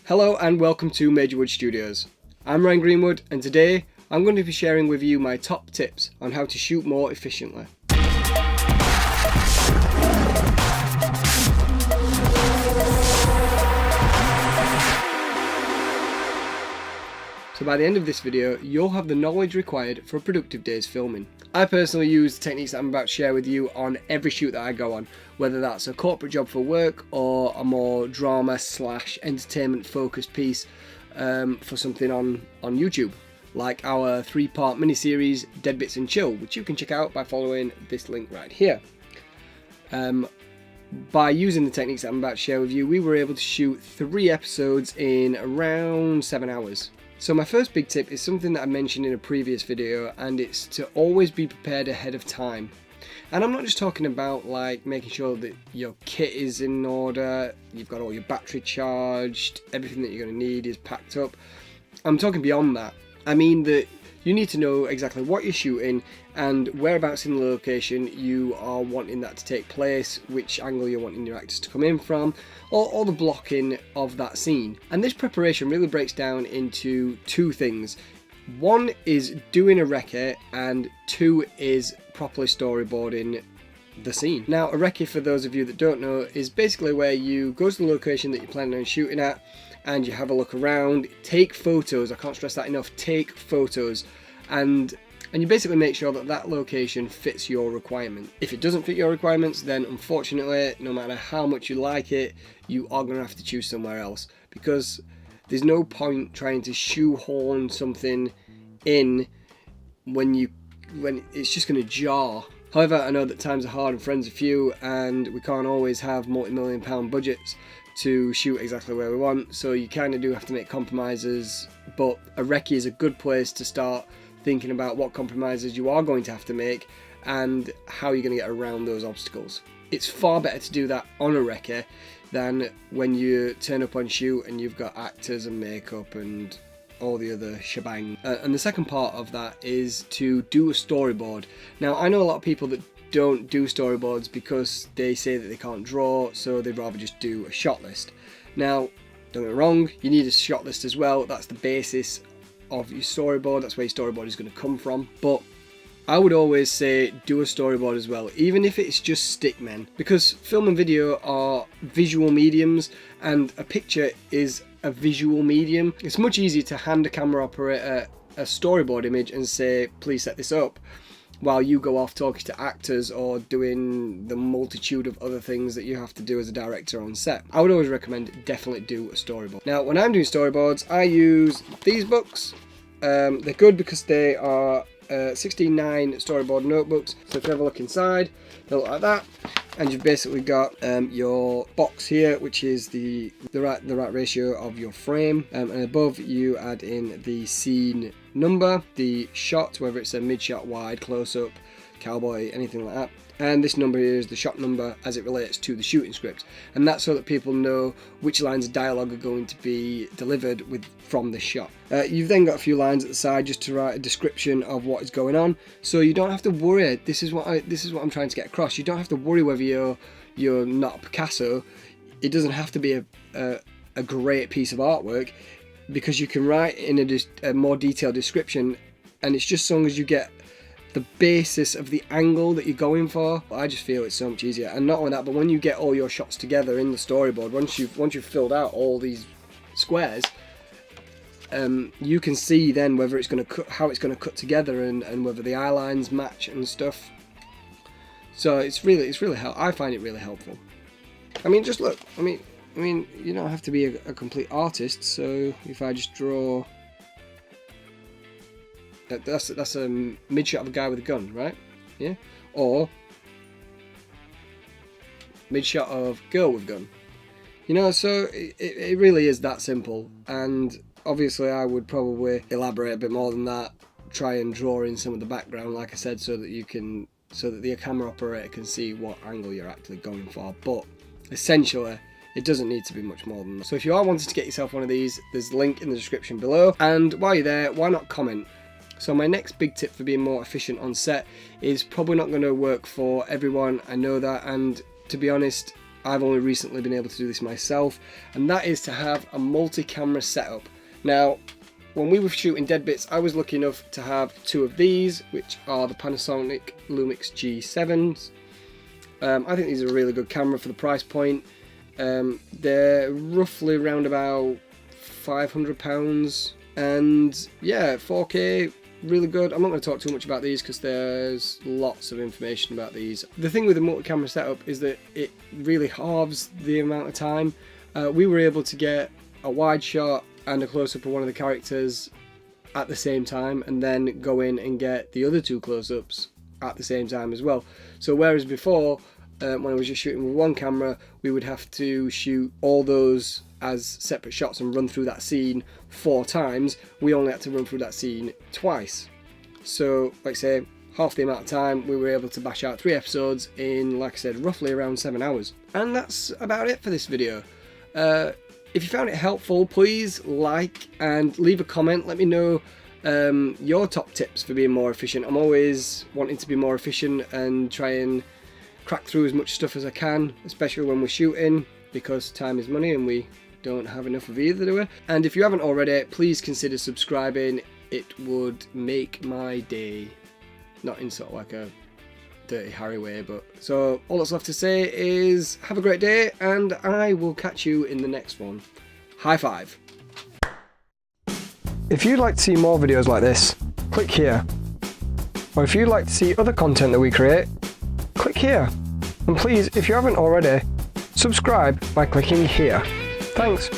Hello and welcome to MajorWood Studios. I'm Ryan Greenwood and today I'm going to be sharing with you my top tips on how to shoot more efficiently. So by the end of this video, you'll have the knowledge required for a productive day's filming. I personally use the techniques that I'm about to share with you on every shoot that I go on, whether that's a corporate job for work or a more drama/entertainment focused piece for something on YouTube, like our 3-part miniseries Dead Bits and Chill, which you can check out by following this link right here. By using the techniques that I'm about to share with you, we were able to shoot 3 episodes in around 7 hours. So my first big tip is something that I mentioned in a previous video, and it's to always be prepared ahead of time. And I'm not just talking about like making sure that your kit is in order, you've got all your battery charged, everything that you're going to need is packed up. I'm talking beyond that. I mean that you need to know exactly what you're shooting and whereabouts in the location you are wanting that to take place, which angle you're wanting your actors to come in from, or the blocking of that scene. And this preparation really breaks down into 2 things. 1 is doing a recce and 2 is properly storyboarding the scene. Now a recce, for those of you that don't know, is basically where you go to the location that you're planning on shooting at and you have a look around, take photos. I can't stress that enough, take photos, and you basically make sure that that location fits your requirement. If it doesn't fit your requirements, then unfortunately, no matter how much you like it, you are going to have to choose somewhere else, because there's no point trying to shoehorn something in when it's just going to jar. However, I know that times are hard and friends are few, and we can't always have multi-million-pound budgets to shoot exactly where we want, so you kind of do have to make compromises. But a recce is a good place to start thinking about what compromises you are going to have to make and how you're going to get around those obstacles. It's far better to do that on a recce than when you turn up on shoot and you've got actors and makeup and all the other shebang. And the second part of that is to do a storyboard. Now I know a lot of people that don't do storyboards because they say that they can't draw, so they'd rather just do a shot list. Now don't get me wrong, you need a shot list as well. That's the basis of your storyboard, that's where your storyboard is going to come from. But I would always say do a storyboard as well, even if it's just stickmen, because film and video are visual mediums and a picture is a visual medium. It's much easier to hand a camera operator a storyboard image and say, please set this up, while you go off talking to actors or doing the multitude of other things that you have to do as a director on set. I would always recommend definitely do a storyboard. Now when I'm doing storyboards, I use these books. They're good because they are 16:9 Storyboard Notebooks. So if you have a look inside, they look like that, and you've basically got your box here, which is the right ratio of your frame, and above you add in the scene number, the shot, whether it's a mid-shot, wide, close-up, cowboy, anything like that. And this number here is the shot number as it relates to the shooting script, and that's so that people know which lines of dialogue are going to be delivered from this shot. You've then got a few lines at the side just to write a description of what is going on, so you don't have to worry. This is what I'm trying to get across. You don't have to worry whether you're not Picasso. It doesn't have to be a great piece of artwork, because you can write in a more detailed description, and it's just as long as you get the basis of the angle that you're going for. I just feel it's so much easier. And not only that, but when you get all your shots together in the storyboard, once you've filled out all these squares, you can see then whether it's going to how it's going to cut together, and whether the eye lines match and stuff. So it's really I find it really helpful. I mean, just look. I mean you don't have to be a complete artist. So if I just draw, that's a mid shot of a guy with a gun, right? Yeah. Or mid shot of girl with a gun. You know, so it really is that simple. And obviously I would probably elaborate a bit more than that, try and draw in some of the background, like I said, so that the camera operator can see what angle you're actually going for. But essentially it doesn't need to be much more than that. So if you are wanting to get yourself one of these, there's a link in the description below. And while you're there, why not comment? So my next big tip for being more efficient on set is probably not going to work for everyone, I know that, and to be honest, I've only recently been able to do this myself, and that is to have a multi-camera setup. Now, when we were shooting Dead Bits, I was lucky enough to have 2 of these, which are the Panasonic Lumix G7s. I think these are a really good camera for the price point. They're roughly around about £500, and yeah, 4K, really good. I'm not going to talk too much about these because there's lots of information about these. The thing with the multi-camera setup is that it really halves the amount of time. We were able to get a wide shot and a close-up of one of the characters at the same time, and then go in and get the other 2 close-ups at the same time as well. So whereas before, when I was just shooting with one camera, we would have to shoot all those as separate shots and run through that scene 4 times, we only had to run through that scene twice. So, like I say, half the amount of time, we were able to bash out 3 episodes in, like I said, roughly around 7 hours. And that's about it for this video. If you found it helpful, please like and leave a comment. Let me know your top tips for being more efficient. I'm always wanting to be more efficient and try and crack through as much stuff as I can, especially when we're shooting, because time is money and we don't have enough of either, do we? And if you haven't already, please consider subscribing. It would make my day. Not in sort of like a Dirty Harry way, but so all that's left to say is have a great day, and I will catch you in the next one. High five. If you'd like to see more videos like this, click here. Or if you'd like to see other content that we create, click here. And please, if you haven't already, subscribe by clicking here. Thanks.